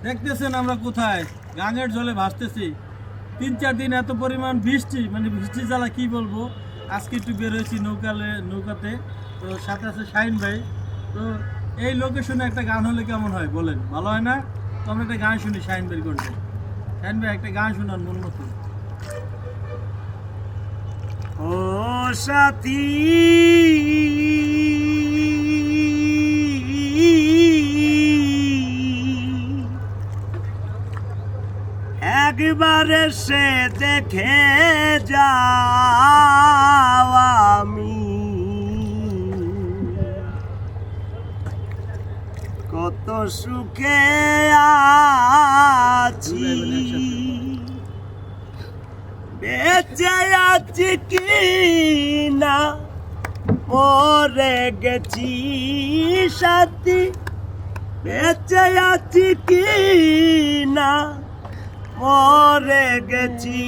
দেখতেছেন আমরা কোথায় গাঙের জলে ভাসতেছি। 3-4 দিন এত পরিমাণ বৃষ্টি, মানে বৃষ্টি জ্বালা কি বলবো। আজকে একটু বের হয়েছি নৌকাতে, তো সাথে আছে শাহিন ভাই। তো এই লোকেশনে একটা গান হলে কেমন হয় বলেন, ভালো হয় না? তো আমরা একটা গান শুনি শাহিন ভাই করতে। শাহিন ভাই একটা গান শোনান মন মতো। ও সাথী একবার সে দেখে যাও, আমি কত সুখে আছি, বেঁচে আছি কি না মরে গেছি সাথী, বেঁচে আছি কি না মরে গেছি,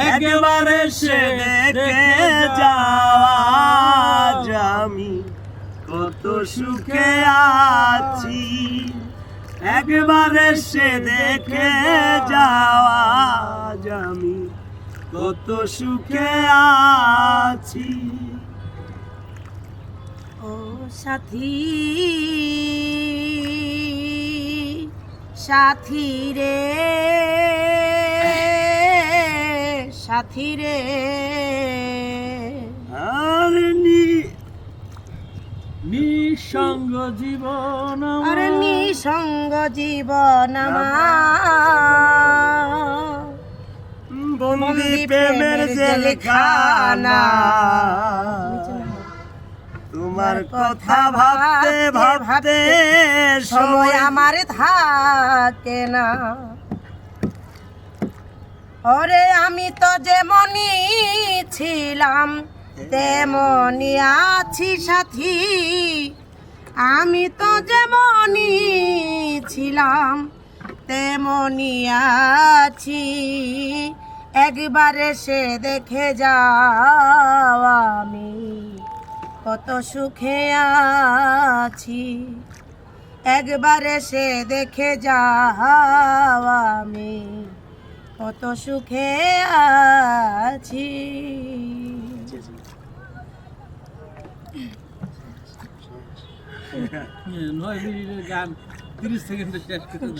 একবারে সে দেখে যাও, আমি কত সুখে আছি, একবারে সে দেখে যাওয়া, আমি কত সুখে আছি। ও সাথী সাথী রে সাথী রে, আর নিঃসঙ্গ জীবন আরে নিঃসঙ্গ জীবন আমার, বন্দি প্রেমের জেলখানা, তোমার কথা ভাবতে ভাবতে সময় আমার থাকে না। ওরে আমি তো যেমনই ছিলাম তেমনই আছি সাথী, আমি তো যেমনই ছিলাম তেমনই আছি, একবারে সে দেখে যাও, আমি কত সুখে আছি, একবারে সে দেখে যাও, আমি কত সুখে আছি। নয় মিনিটের গান 30 সেকেন্ডে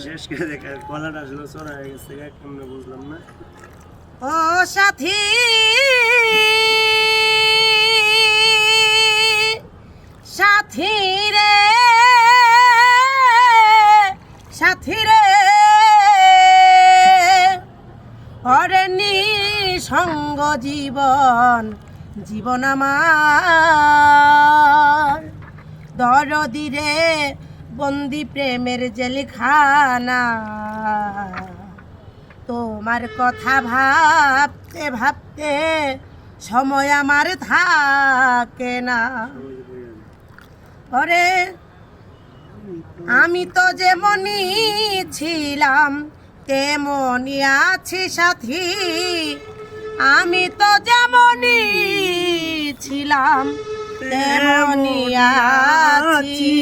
শেষ করে দেখা গলাটা আসলে চড়া হয়ে গেছে, কেমন বুঝলাম না। ও সাথী সাথী রে সাথী রে, ওরে নিঃসঙ্গ জীবন জীবন আমার, দরদি রে বন্দি প্রেমের জেলখানা, তোমার কথা ভাবতে ভাবতে সময় আমার থাকে না। ওরে আমি তো যেমনই ছিলাম তেমনই আছি সাথী, আমি তো যেমনই ছিলাম তেমনই আছি,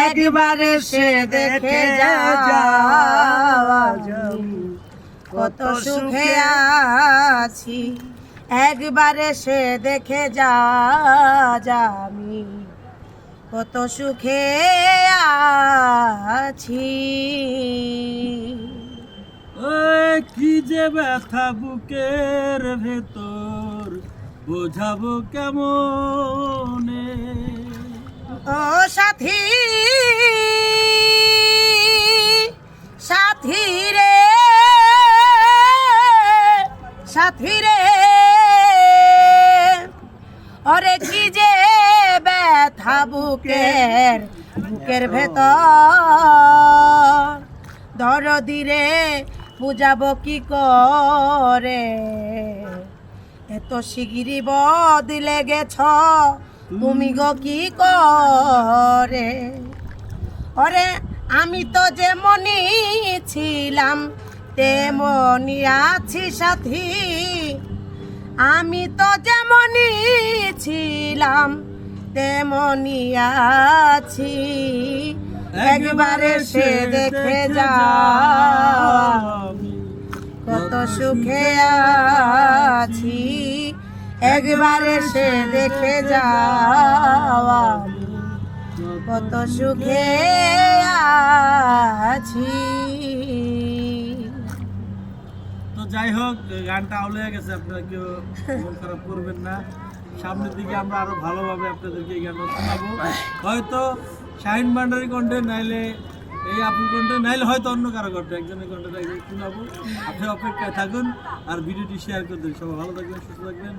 একবারে সে দেখে যাও, কত সুখে আছি, একবারে সে দেখে যাও, আমি কত সুখে আছি। কি যে ব্যথা বুকের ভেতর বোঝাবো কেমনে, ও সাথী সাথী রে সাথী রে, ওরে কি যে ব্যথা বুকের ভেতর, দরদি রে বুঝাবো কি করে, এত শিগগিরি বদলে গেছ তুমি গো কি করে। ওরে আমি তো যেমনই ছিলাম তেমনই আছি সাথী, আমি তো যেমনই ছিলাম তেমনই আছি, একবার এসে দেখে যাও আমি কত সুখে আছি, একবার এসে দেখে যাও আমি কত সুখে আছি। তো যাই হোক, গানটা আউল হয়ে গেছে, আপনারা কেউ মন খারাপ করবেন না। সামনের দিকে আমরা আরো ভালোভাবে আপনাদেরকে এই গানটা শোনাবো, হয়তো শাহিন ভান্ডারী কণ্ঠে, নাইলে এই আপুর কণ্ঠে, নাইলে হয়তো অন্য কারো কণ্ঠে, একজনের কণ্ঠে একজন শোনাবো। আপনি অপেক্ষায় থাকুন আর ভিডিওটি শেয়ার করে দিন। সবাই ভালো থাকবেন, সুস্থ থাকবেন।